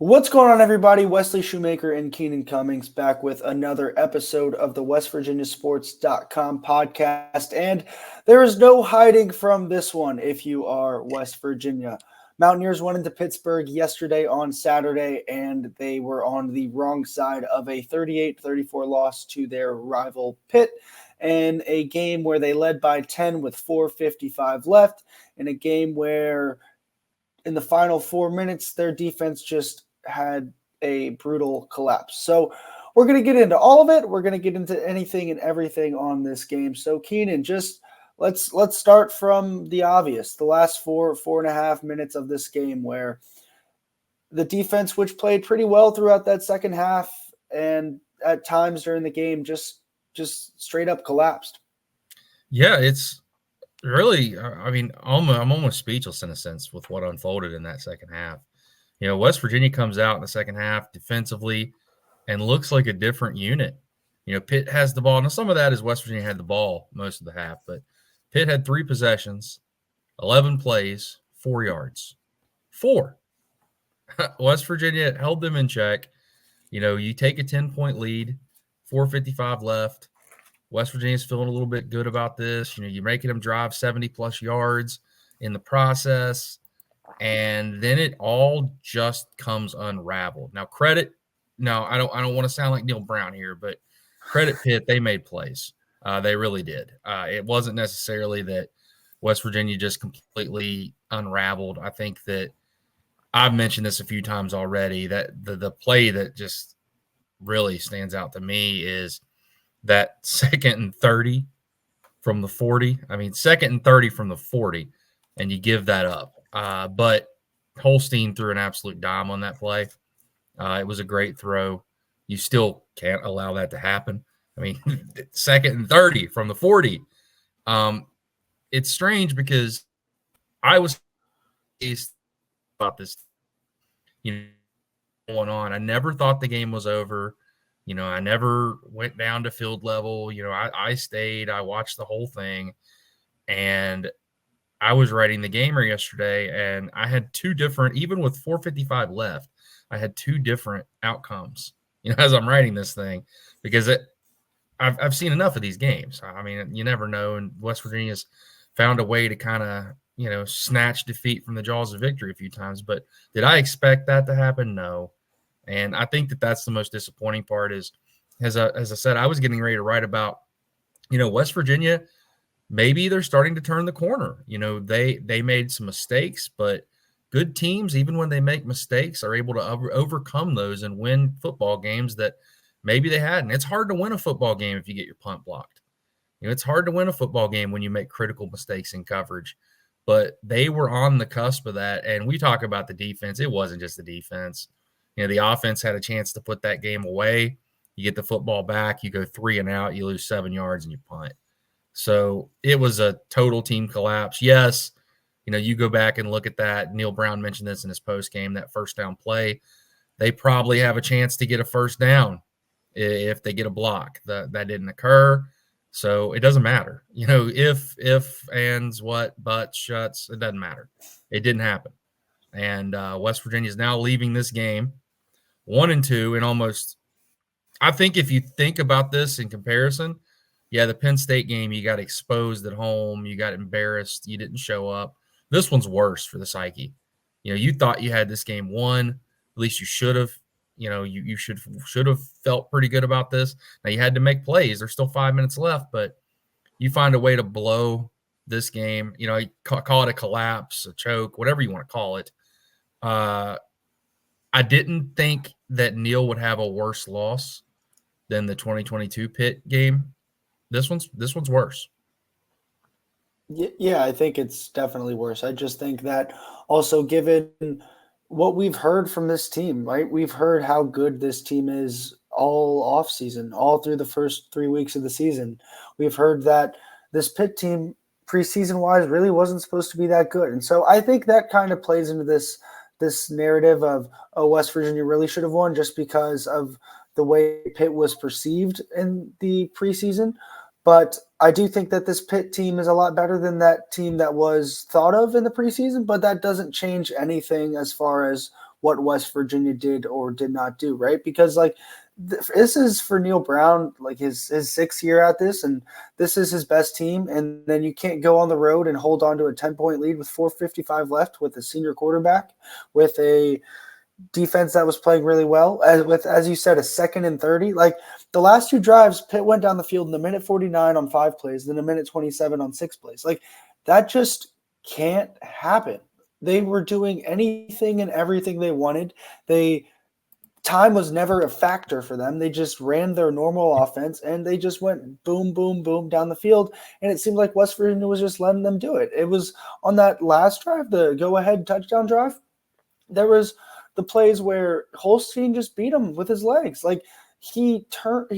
What's going on, everybody? Wesley, Shoemaker, and Keenan Cummings back with another episode of the WVSports.com podcast. And there is no hiding from this one if you are West Virginia. Mountaineers went into Pittsburgh yesterday on Saturday, and they were on the wrong side of a 38-34 loss to their rival Pitt in a game where they led by 10 with 4:55 left, in a game where in the final 4 minutes, their defense just had a brutal collapse. So we're going to get into all of it. We're going to get into anything and everything on this game. So Keenan, just let's start from the obvious. The last 4.5 minutes of this game, where the defense, which played pretty well throughout that second half and at times during the game, just straight up collapsed. Yeah, it's really, I'm almost speechless in a sense with what unfolded in that second half. You know, West Virginia comes out in the second half defensively and looks like a different unit. You know, Pitt has the ball. Now, some of that is West Virginia had the ball most of the half, but Pitt had 3 possessions, 11 plays, 4 yards. 4. West Virginia held them in check. You know, you take a 10-point lead, 4:55 left. West Virginia's feeling a little bit good about this. You know, you're making them drive 70-plus yards in the process, and then it all just comes unraveled. Now, I don't want to sound like Neil Brown here, but credit Pitt, they made plays. They really did. It wasn't necessarily that West Virginia just completely unraveled. I think that I've mentioned this a few times already, that the play that just really stands out to me is that 2nd and 30 from the 40. I mean, 2nd and 30 from the 40, and you give that up. But Holstein threw an absolute dime on that play. It was a great throw. You still can't allow that to happen. I mean, 2nd and 30 from the 40. It's strange because I was about this, going on. I never thought the game was over. You know, I never went down to field level. You know, I stayed. I watched the whole thing. And I was writing the gamer yesterday, and I had 2 different, even with 4:55 left, I had 2 different outcomes, as I'm writing this thing, because I've seen enough of these games. I mean, you never know. And West Virginia's found a way to kind of, snatch defeat from the jaws of victory a few times. But did I expect that to happen? No. And I think that that's the most disappointing part is, as I said, I was getting ready to write about, West Virginia, maybe they're starting to turn the corner. They made some mistakes, but good teams, even when they make mistakes, are able to overcome those and win football games that maybe they hadn't. It's hard to win a football game if you get your punt blocked. It's hard to win a football game when you make critical mistakes in coverage. But they were on the cusp of that. And we talk about the defense. It wasn't just the defense. The offense had a chance to put that game away. You get the football back, you go 3 and out, you lose 7 yards, and you punt. So it was a total team collapse. Yes, you go back and look at that. Neil Brown mentioned this in his postgame, that first down play. They probably have a chance to get a first down if they get a block. That didn't occur. So it doesn't matter. If, ands, what, buts, shuts, it doesn't matter. It didn't happen. And West Virginia is now leaving this game 1-2 and almost – I think if you think about this in comparison, yeah, the Penn State game, you got exposed at home. You got embarrassed. You didn't show up. This one's worse for the psyche. You thought you had this game won. At least you should have. You should have felt pretty good about this. Now, you had to make plays. There's still 5 minutes left, but you find a way to blow this game. Call it a collapse, a choke, whatever you want to call it. I didn't think that Neil would have a worse loss than the 2022 Pitt game. This one's worse. Yeah, I think it's definitely worse. I just think that also, given what we've heard from this team, right? We've heard how good this team is all off season, all through the first 3 weeks of the season. We've heard that this Pitt team preseason wise really wasn't supposed to be that good. And so I think that kind of plays into this narrative of, West Virginia really should have won just because of the way Pitt was perceived in the preseason. But I do think that this Pitt team is a lot better than that team that was thought of in the preseason, but that doesn't change anything as far as what West Virginia did or did not do, right? Because like this is for Neil Brown, like his 6th year at this, and this is his best team. And then you can't go on the road and hold on to a 10-point lead with 4:55 left with a senior quarterback, with a defense that was playing really well, as you said, a 2nd and 30. Like the last 2 drives, Pitt went down the field in a minute 49 on 5 plays, then a minute 27 on 6 plays. Like that just can't happen. They were doing anything and everything they wanted. Time was never a factor for them. They just ran their normal offense and they just went boom, boom, boom down the field. And it seemed like West Virginia was just letting them do it. It was on that last drive, the go-ahead touchdown drive, there was the plays where Holstein just beat him with his legs. Like he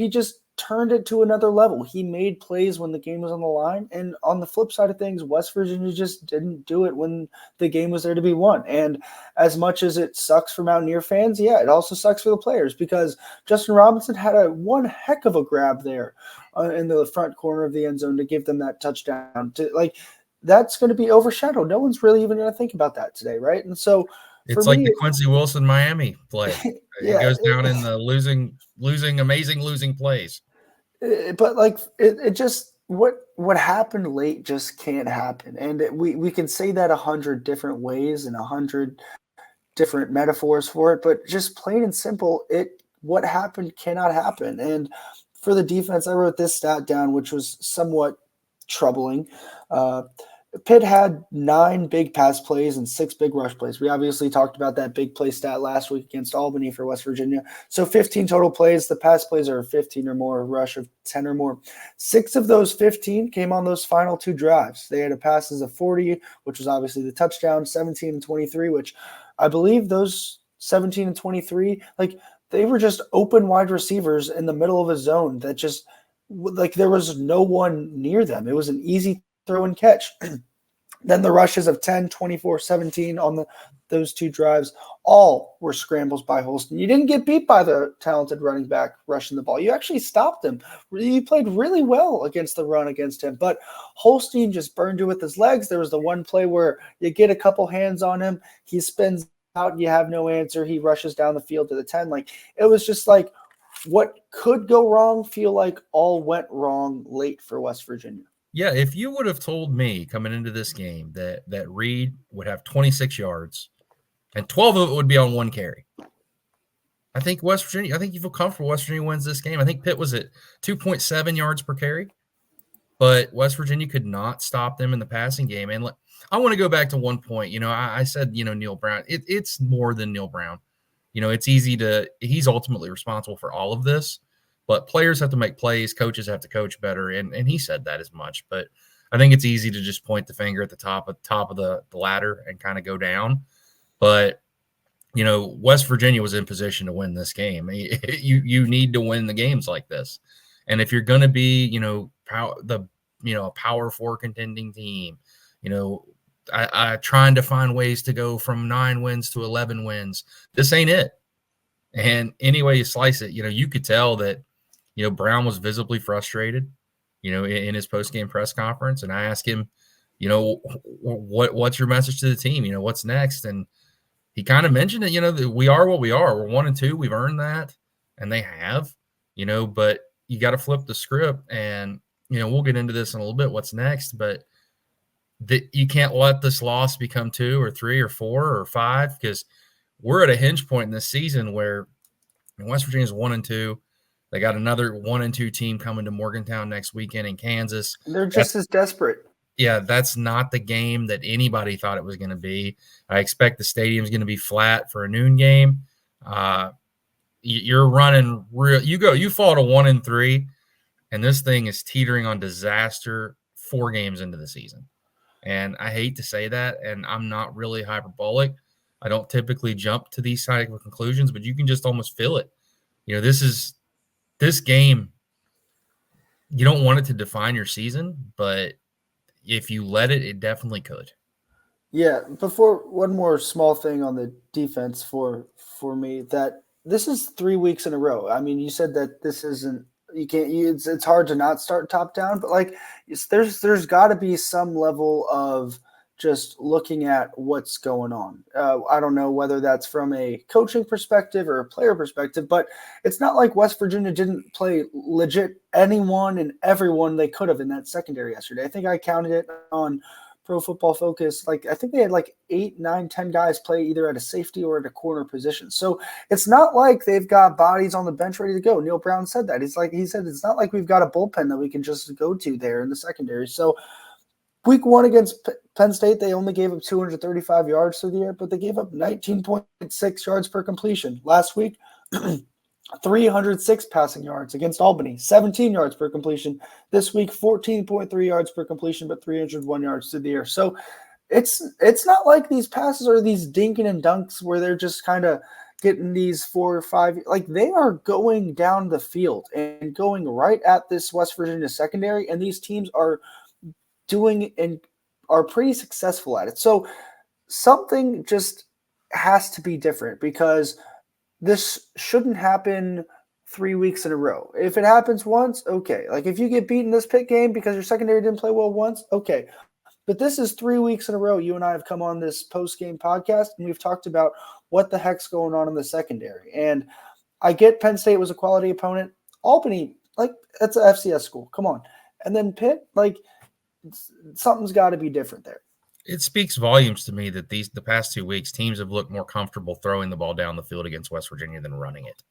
just turned it to another level. He made plays when the game was on the line. And on the flip side of things, West Virginia just didn't do it when the game was there to be won. And as much as it sucks for Mountaineer fans, yeah, it also sucks for the players because Justin Robinson had one heck of a grab there in the front corner of the end zone to give them that touchdown. That's going to be overshadowed. No one's really even going to think about that today, right? And so it's like the Quincy Wilson Miami play. Yeah, it goes down in the losing plays. But like it just what happened late just can't happen, and we can say that 100 different ways and 100 different metaphors for it, but just plain and simple, what happened cannot happen. And for the defense, I wrote this stat down, which was somewhat troubling. Pitt had 9 big pass plays and 6 big rush plays. We obviously talked about that big play stat last week against Albany for West Virginia. So 15 total plays. The pass plays are 15 or more, rush of 10 or more. 6 of those 15 came on those final 2 drives. They had a passes of 40, which was obviously the touchdown, 17 and 23, which I believe those 17 and 23, like they were just open wide receivers in the middle of a zone that just like there was no one near them. It was an easy throw and catch. Then the rushes of 10, 24, 17 on those 2 drives, all were scrambles by Holston. You didn't get beat by the talented running back rushing the ball. You actually stopped him. You played really well against the run against him. But Holstein just burned you with his legs. There was the one play where you get a couple hands on him. He spins out. You have no answer. He rushes down the field to the 10. Like it was just like what could go wrong feel like all went wrong late for West Virginia. Yeah, if you would have told me coming into this game that Reed would have 26 yards and 12 of it would be on 1 carry, I think you feel comfortable West Virginia wins this game. I think Pitt was at 2.7 yards per carry, but West Virginia could not stop them in the passing game. And I want to go back to one point. I said, Neil Brown, it's more than Neil Brown. It's easy he's ultimately responsible for all of this. But players have to make plays, coaches have to coach better, and he said that as much. But I think it's easy to just point the finger at the top of the ladder and kind of go down. But West Virginia was in position to win this game. You need to win the games like this, and if you're going to be a Power 4 contending team, I trying to find ways to go from 9 wins to 11 wins. This ain't it. And any way you slice it, you could tell that. Brown was visibly frustrated, in his post-game press conference. And I asked him, what's your message to the team? What's next? And he kind of mentioned it, that we are what we are. We're 1-2. We've earned that. And they have, but you got to flip the script. And, we'll get into this in a little bit, what's next. But you can't let this loss become 2 or 3 or 4 or 5 because we're at a hinge point in this season where West Virginia's 1-2. They got another 1-2 team coming to Morgantown next weekend in Kansas. They're just as desperate. Yeah, that's not the game that anybody thought it was going to be. I expect the stadium's going to be flat for a noon game. You're running real. You fall to 1-3, and this thing is teetering on disaster 4 games into the season. And I hate to say that, and I'm not really hyperbolic. I don't typically jump to these type of conclusions, but you can just almost feel it. This game, you don't want it to define your season, but if you let it, it definitely could. Yeah, before one more small thing on the defense for me, that this is 3 weeks in a row. I mean, you said that this isn't it's hard to not start top down, but like there's got to be some level of just looking at what's going on. I don't know whether that's from a coaching perspective or a player perspective, but it's not like West Virginia didn't play legit anyone and everyone they could have in that secondary yesterday. I think I counted it on Pro Football Focus. Like, I think they had like 8, 9, 10 guys play either at a safety or at a corner position. So it's not like they've got bodies on the bench ready to go. Neil Brown said that. He said it's not like we've got a bullpen that we can just go to there in the secondary. So week 1 against Penn State, they only gave up 235 yards through the air, but they gave up 19.6 yards per completion. Last week, 306 passing yards against Albany, 17 yards per completion. This week, 14.3 yards per completion, but 301 yards through the air. So it's not like these passes are these dinking and dunks where they're just kind of getting these 4 or 5. Like, they are going down the field and going right at this West Virginia secondary, and these teams are doing and are pretty successful at it. So something just has to be different, because this shouldn't happen 3 weeks in a row. If it happens once, okay. Like, if you get beaten this Pitt game because your secondary didn't play well once, okay. But this is 3 weeks in a row. You and I have come on this post-game podcast, and we've talked about what the heck's going on in the secondary. And I get Penn State was a quality opponent. Albany, like, that's an FCS school. Come on. And then Pitt, like, something's got to be different there. It speaks volumes to me that the past 2 weeks, teams have looked more comfortable throwing the ball down the field against West Virginia than running it.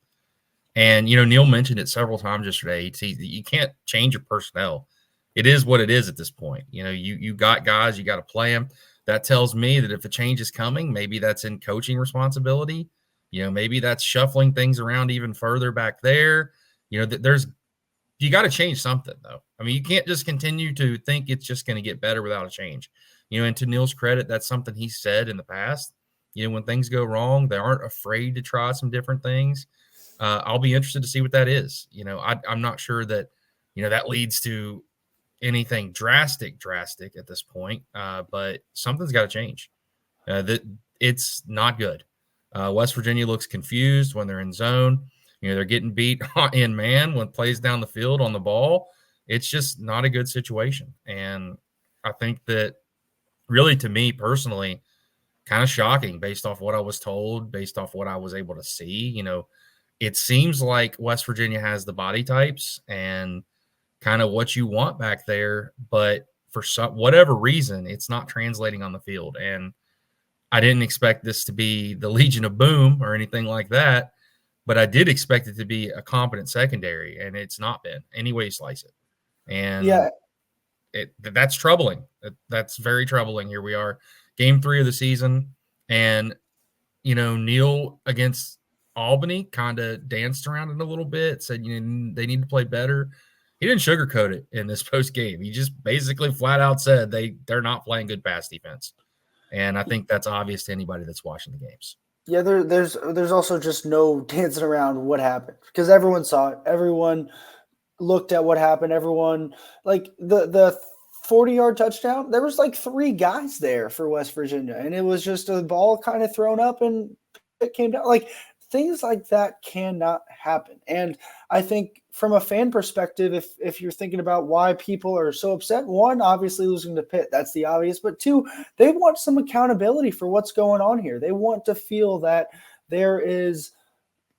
And, Neil mentioned it several times yesterday. You can't change your personnel. It is what it is at this point. You got guys, you got to play them. That tells me that if a change is coming, maybe that's in coaching responsibility. Maybe that's shuffling things around even further back there. You got to change something, though. I mean, you can't just continue to think it's just going to get better without a change. And to Neil's credit, that's something he said in the past. When things go wrong, they aren't afraid to try some different things. I'll be interested to see what that is. I'm not sure that, that leads to anything drastic at this point, but something's got to change. It's not good. West Virginia looks confused when they're in zone. They're getting beat in man when plays down the field on the ball. It's just not a good situation. And I think that really, to me personally, kind of shocking based off what I was told, based off what I was able to see. It seems like West Virginia has the body types and kind of what you want back there, but for whatever reason, it's not translating on the field. And I didn't expect this to be the Legion of Boom or anything like that, but I did expect it to be a competent secondary, and it's not been any way you slice it. And yeah, that's troubling. That's very troubling. Here we are, game 3 of the season, and Neil against Albany kind of danced around it a little bit, said they need to play better. He didn't sugarcoat it in this post game. He just basically flat out said they're not playing good pass defense, and I think that's obvious to anybody that's watching the games. Yeah, there's also just no dancing around what happened, because everyone saw it. Everyone looked at what happened. Everyone, like, the 40-yard touchdown, there was like 3 guys there for West Virginia, and it was just a ball kind of thrown up and it came down. Like, things like that cannot happen. And I think from a fan perspective, if you're thinking about why people are so upset, 1, obviously losing to Pitt, that's the obvious, but 2, they want some accountability for what's going on here. They want to feel that there is,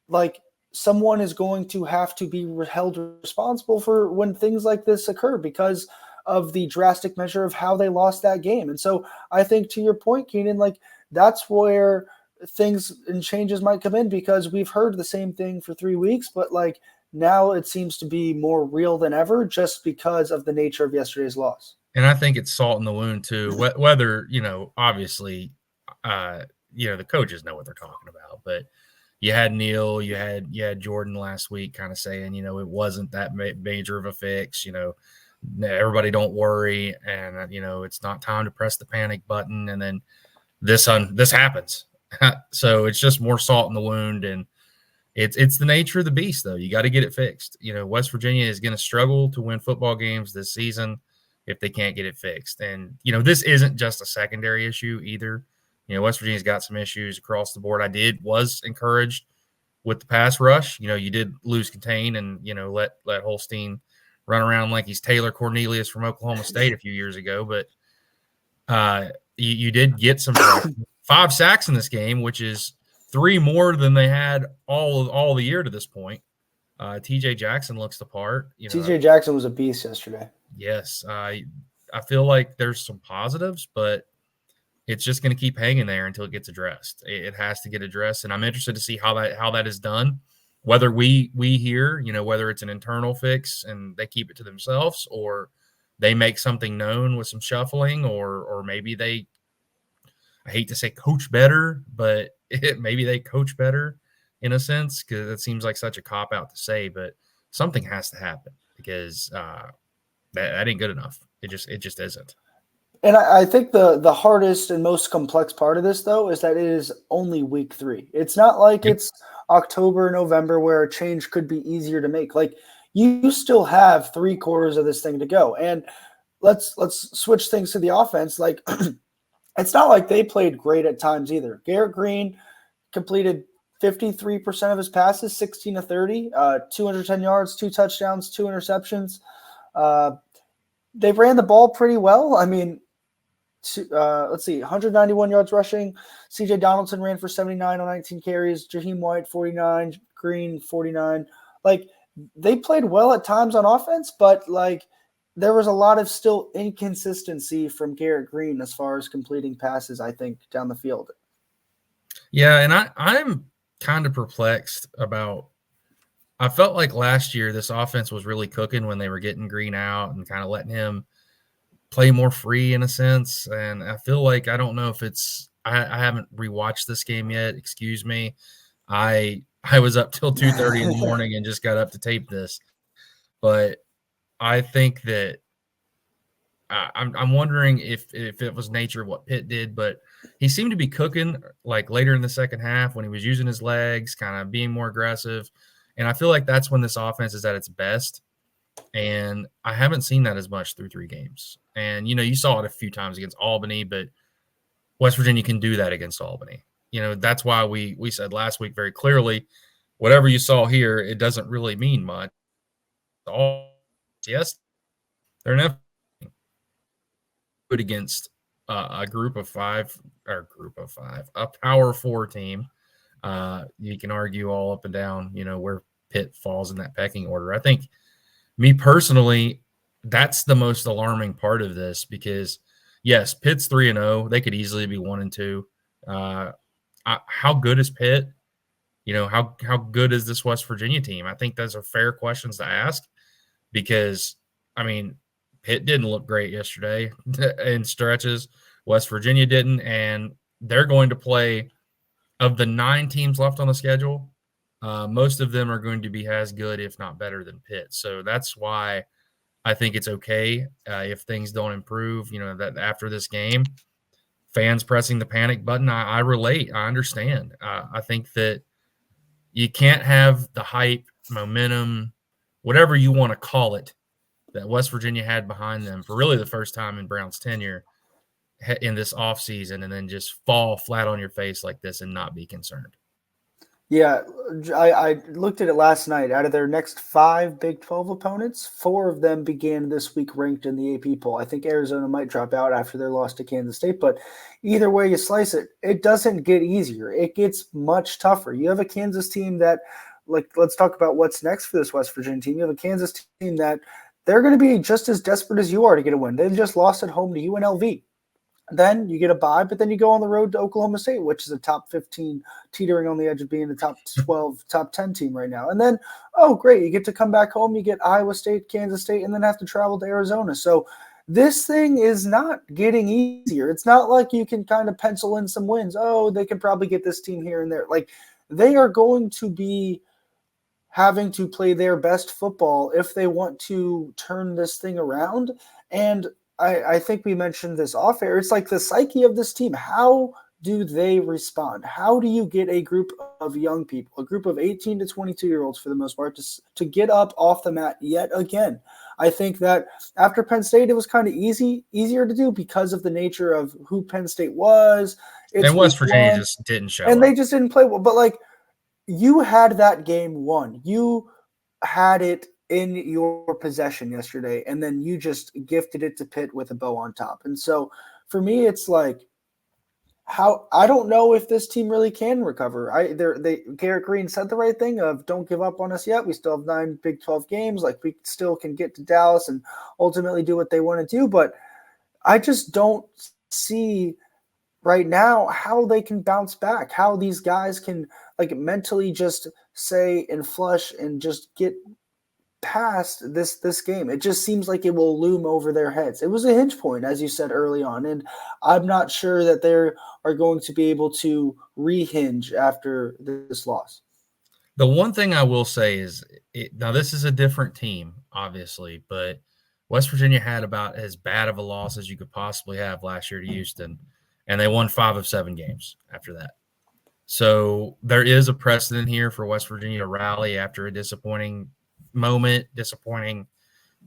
like, someone is going to have to be held responsible for when things like this occur because of the drastic measure of how they lost that game. And so I think, to your point, Keenan, like, that's where things and changes might come in, because we've heard the same thing for 3 weeks, but like, now it seems to be more real than ever just because of the nature of yesterday's loss. And I think it's salt in the wound too, whether, obviously, the coaches know what they're talking about, but you had Neil, you had Jordan last week kind of saying, it wasn't that major of a fix, everybody don't worry. And, it's not time to press the panic button. And then this happens. So it's just more salt in the wound. And it's the nature of the beast, though. You got to get it fixed. West Virginia is going to struggle to win football games this season if they can't get it fixed. And, this isn't just a secondary issue either. West Virginia's got some issues across the board. Was encouraged with the pass rush. You did lose contain and, let Holstein run around like he's Taylor Cornelius from Oklahoma State a few years ago. But you did get some pressure. 5 sacks in this game, which is 3 more than they had all the year to this point. TJ Jackson looks the part. TJ Jackson was a beast yesterday. Yes. I feel like there's some positives, but it's just going to keep hanging there until it gets addressed. It has to get addressed, and I'm interested to see how that is done. Whether we hear, whether it's an internal fix and they keep it to themselves, or they make something known with some shuffling, or maybe they, I hate to say coach better, but maybe they coach better in a sense, because it seems like such a cop out to say, but something has to happen because that ain't good enough. It just isn't. And I think the hardest and most complex part of this, though, is that it is only week 3. It's not like it's October, November, where a change could be easier to make. Like, you still have 3 quarters of this thing to go. And let's switch things to the offense. Like, it's not like they played great at times either. Garrett Green completed 53% of his passes, 16 to 30, 210 yards, 2 touchdowns, 2 interceptions. They ran the ball pretty well. I mean, let's see, 191 yards rushing. CJ Donaldson ran for 79 on 19 carries. Jaheim White, 49. Green, 49. Like, they played well at times on offense, but, like, there was a lot of still inconsistency from Garrett Green as far as completing passes, I think, down the field. Yeah, and I'm kind of perplexed about – I felt like last year this offense was really cooking when they were getting Green out and kind of letting him – play more free in a sense. And I feel like, I don't know if it's, I haven't rewatched this game yet. Excuse me. I was up till 2:30 in the morning and just got up to tape this. But I think that I'm wondering if it was nature of what Pitt did, but he seemed to be cooking like later in the second half when he was using his legs, kind of being more aggressive. And I feel like that's when this offense is at its best. And I haven't seen that as much through 3 games. And, you saw it a few times against Albany, but West Virginia can do that against Albany. That's why we said last week very clearly, whatever you saw here, it doesn't really mean much. Yes, they're never good against a group of five, a power 4 team. You can argue all up and down, where Pitt falls in that pecking order. I think, me personally, that's the most alarming part of this because, yes, Pitt's 3-0. They could easily be 1-2. How good is Pitt? How good is this West Virginia team? I think those are fair questions to ask because, I mean, Pitt didn't look great yesterday in stretches. West Virginia didn't, and they're going to play – of the 9 teams left on the schedule, most of them are going to be as good, if not better, than Pitt. So that's why I think it's okay if things don't improve, that after this game, fans pressing the panic button. I relate. I understand. I think that you can't have the hype, momentum, whatever you want to call it, that West Virginia had behind them for really the first time in Brown's tenure in this offseason, and then just fall flat on your face like this and not be concerned. Yeah, I looked at it last night. Out of their next 5 Big 12 opponents, 4 of them began this week ranked in the AP poll. I think Arizona might drop out after their loss to Kansas State, but either way you slice it, it doesn't get easier. It gets much tougher. You have a Kansas team that, like, let's talk about what's next for this West Virginia team. You have a Kansas team that they're going to be just as desperate as you are to get a win. They just lost at home to UNLV. Then you get a bye, but then you go on the road to Oklahoma State, which is a top 15, teetering on the edge of being a top 12, top 10 team right now. And then, oh, great, you get to come back home, you get Iowa State, Kansas State, and then have to travel to Arizona. So this thing is not getting easier. It's not like you can kind of pencil in some wins. Oh, they can probably get this team here and there. Like, they are going to be having to play their best football if they want to turn this thing around. And I think we mentioned this off air. It's like the psyche of this team. How do they respond? How do you get a group of young people, a group of 18 to 22-year-olds for the most part, to get up off the mat yet again? I think that after Penn State, it was kind of easier to do because of the nature of who Penn State was. And West Virginia just didn't show and up. They just didn't play well. But, like, you had that game won. You had it in your possession yesterday, and then you just gifted it to Pitt with a bow on top. And so for me, it's like, how I don't know if this team really can recover. Garrett Green said the right thing of don't give up on us yet. We still have 9 Big 12 games. Like, we still can get to Dallas and ultimately do what they want to do. But I just don't see right now how they can bounce back, how these guys can like mentally just say and flush and just get past this game. It just seems like it will loom over their heads. It was a hinge point, as you said early on, and I'm not sure that they are going to be able to rehinge after this loss. The one thing I will say is, now this is a different team, obviously, but West Virginia had about as bad of a loss as you could possibly have last year to Houston, and they won 5 of 7 games after that. So there is a precedent here for West Virginia to rally after a disappointing moment, disappointing,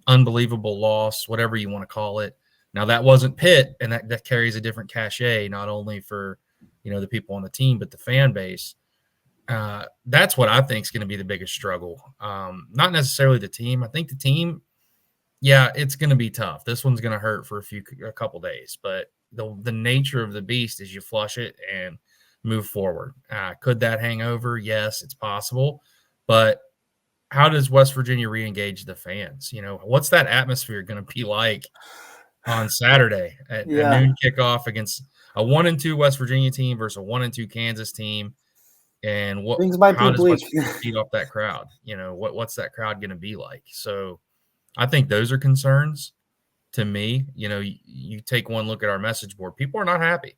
unbelievable loss, whatever you want to call it. Now, that wasn't Pitt, and that carries a different cachet, not only for, the people on the team, but the fan base. That's what I think is going to be the biggest struggle. Not necessarily the team. I think the team, yeah, it's going to be tough. This one's going to hurt for a couple days, but the nature of the beast is you flush it and move forward. Could that hang over? Yes, it's possible. But how does West Virginia re-engage the fans? What's that atmosphere going to be like on Saturday at noon kickoff against a 1-2 West Virginia team versus a 1-2 Kansas team? And how does West Virginia feed off that crowd? What's that crowd going to be like? So I think those are concerns to me. You take one look at our message board. People are not happy.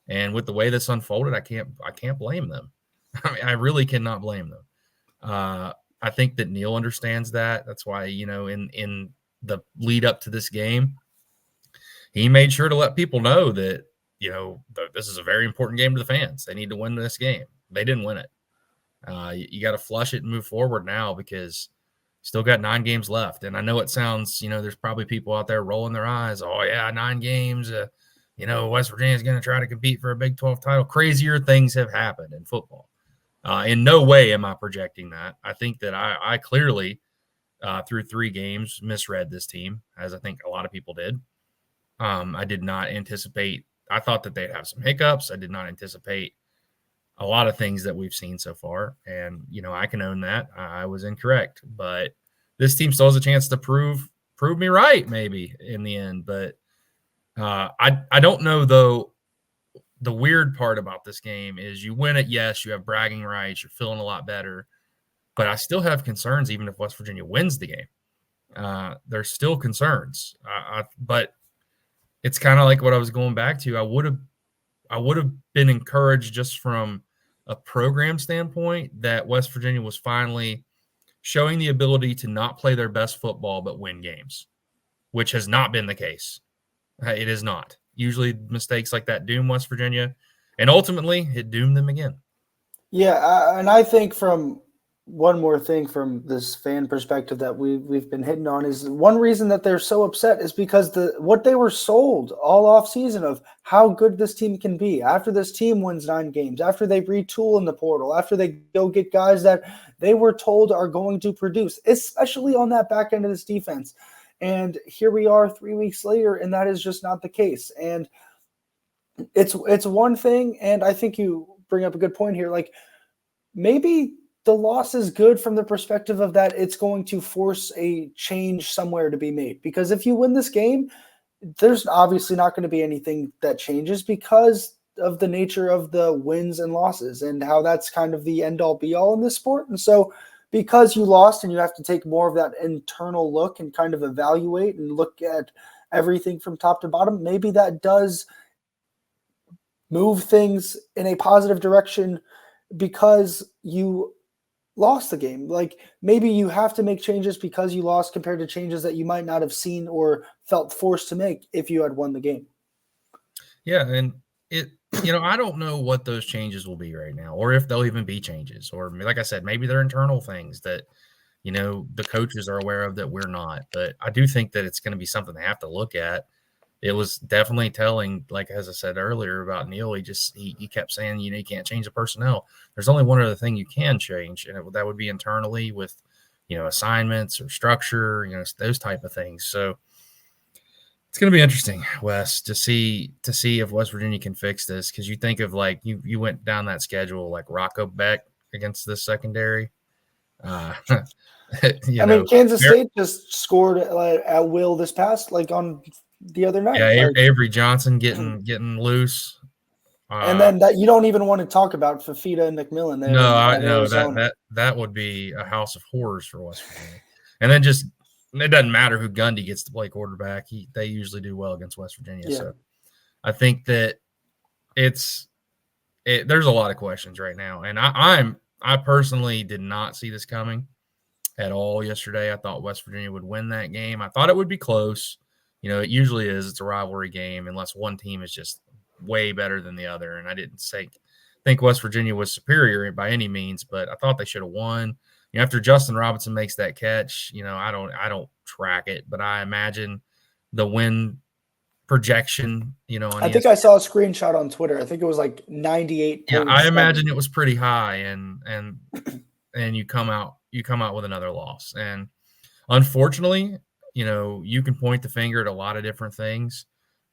And with the way this unfolded, I can't blame them. I really cannot blame them. I think that Neil understands that. That's why, in the lead up to this game, he made sure to let people know that, this is a very important game to the fans. They need to win this game. They didn't win it. You got to flush it and move forward now, because still got 9 games left. And I know it sounds, there's probably people out there rolling their eyes. Oh, yeah, 9 games. West Virginia is going to try to compete for a Big 12 title. Crazier things have happened in football. In no way am I projecting that. I think that I clearly, through 3 games, misread this team, as I think a lot of people did. I did not anticipate. I thought that they'd have some hiccups. I did not anticipate a lot of things that we've seen so far. And, I can own that. I was incorrect. But this team still has a chance to prove me right, maybe, in the end. But I don't know, though. The weird part about this game is you win it, yes, you have bragging rights, you're feeling a lot better, but I still have concerns even if West Virginia wins the game. There's still concerns, but it's kind of like what I was going back to. I would have been encouraged just from a program standpoint that West Virginia was finally showing the ability to not play their best football but win games, which has not been the case. It is not. Usually mistakes like that doom West Virginia, and ultimately it doomed them again. Yeah, and I think from one more thing from this fan perspective that we've been hitting on is one reason that they're so upset is because what they were sold all off season of how good this team can be after this team wins 9 games, after they retool in the portal, after they go get guys that they were told are going to produce, especially on that back end of this defense. And here we are 3 weeks later, and that is just not the case. And it's one thing, and I think you bring up a good point here. Like, maybe the loss is good from the perspective of that it's going to force a change somewhere to be made. Because if you win this game, there's obviously not going to be anything that changes because of the nature of the wins and losses and how that's kind of the end-all be-all in this sport. And so because you lost and you have to take more of that internal look and kind of evaluate and look at everything from top to bottom, maybe that does move things in a positive direction because you lost the game. Like, maybe you have to make changes because you lost compared to changes that you might not have seen or felt forced to make if you had won the game. Yeah, and I don't know what those changes will be right now, or if they'll even be changes, or like I said, maybe they're internal things that, the coaches are aware of that we're not. But I do think that it's going to be something they have to look at. It was definitely telling, like, as I said earlier about Neil, he kept saying, you can't change the personnel. There's only one other thing you can change, and that would be internally with, assignments or structure, those type of things. So It's going to be interesting, Wes, to see if West Virginia can fix this, because you think of like you went down that schedule like Rocco Beck against the secondary. I mean, Kansas State just scored at will this past on the other night. Yeah, Avery Johnson getting loose. And then that you don't even want to talk about Fafita and McMillan there. No, that would be a house of horrors for West Virginia. And then just it doesn't matter who Gundy gets to play quarterback. They usually do well against West Virginia. Yeah. So I think that there's a lot of questions right now. And I personally did not see this coming at all yesterday. I thought West Virginia would win that game. I thought it would be close. It usually is. It's a rivalry game unless one team is just way better than the other. And I didn't think West Virginia was superior by any means, but I thought they should have won. After Justin Robinson makes that catch, I don't track it, but I imagine the win projection, on I think I saw a screenshot on Twitter. I think it was like 98. Yeah, I imagine it was pretty high, and you come out with another loss. And unfortunately, you can point the finger at a lot of different things,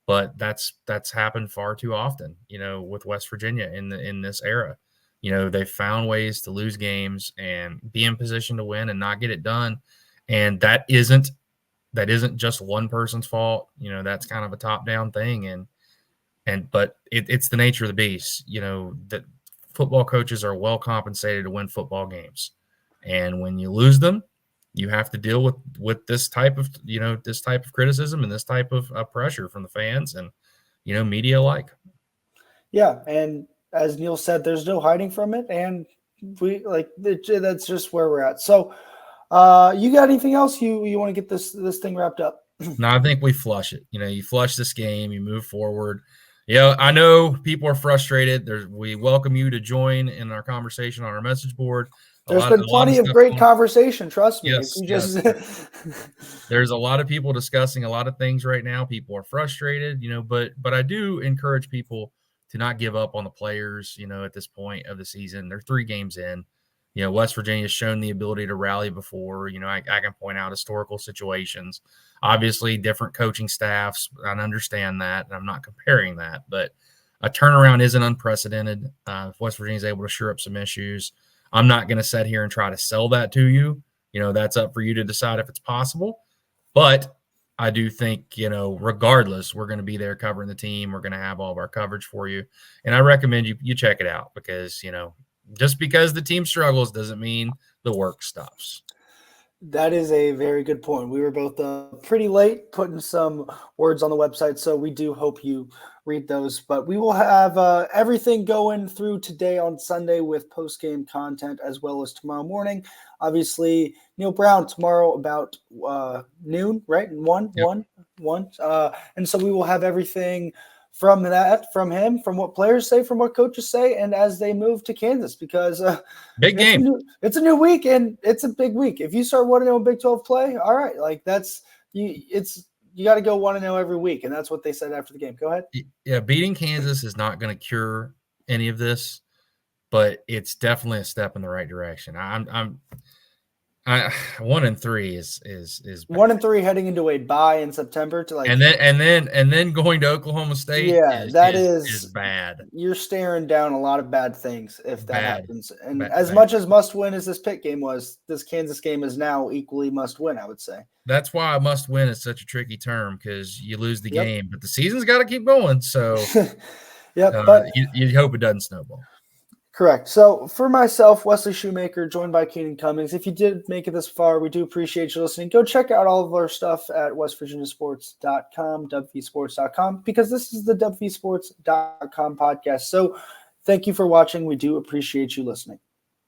but that's happened far too often, with West Virginia in this era. They've found ways to lose games and be in position to win and not get it done. And that isn't just one person's fault. That's kind of a top-down thing. But it's the nature of the beast, that football coaches are well compensated to win football games. And when you lose them, you have to deal with this type of criticism and this type of pressure from the fans and, media alike. Yeah. And as Neil said, there's no hiding from it. And that's just where we're at. So you got anything else you want to get this thing wrapped up? No, I think we flush it. You flush this game, you move forward. I know people are frustrated. We welcome you to join in our conversation on our message board. There's been plenty of great conversation. Trust me. Yes, There's a lot of people discussing a lot of things right now. People are frustrated, but I do encourage people to not give up on the players, at this point of the season. They're 3 games in. West Virginia's shown the ability to rally before. I can point out historical situations. Obviously, different coaching staffs. I understand that, and I'm not comparing that. But a turnaround isn't unprecedented. If West Virginia's able to shore up some issues, I'm not going to sit here and try to sell that to you. That's up for you to decide if it's possible. But I do think, regardless, we're going to be there covering the team. We're going to have all of our coverage for you. And I recommend you check it out because, just because the team struggles doesn't mean the work stops. That is a very good point. We were both pretty late putting some words on the website, so we do hope you read those. But we will have everything going through today on Sunday with post-game content as well as tomorrow morning. Obviously, Neil Brown tomorrow about noon, right? 1. And so we will have everything from him, from what players say, from what coaches say, and as they move to Kansas, because big game. It's a new week, and it's a big week. If you start 1-0 in Big 12 play, all right, you got to go 1-0 every week, and that's what they said after the game. Go ahead. Yeah, beating Kansas is not going to cure any of this, but it's definitely a step in the right direction. 1-3 is 1-3 heading into a bye in September to and then going to Oklahoma State. Yeah, that is bad. You're staring down a lot of bad things if that happens. And much as must win as this Pitt game was, this Kansas game is now equally must win, I would say. That's why must win is such a tricky term, because you lose the game, but the season's got to keep going. So but you hope it doesn't snowball. Correct. So for myself, Wesley Shoemaker, joined by Keenan Cummings. If you did make it this far, we do appreciate you listening. Go check out all of our stuff at WestVirginiaSports.com, WVSports.com, because this is the WVSports.com podcast. So thank you for watching. We do appreciate you listening.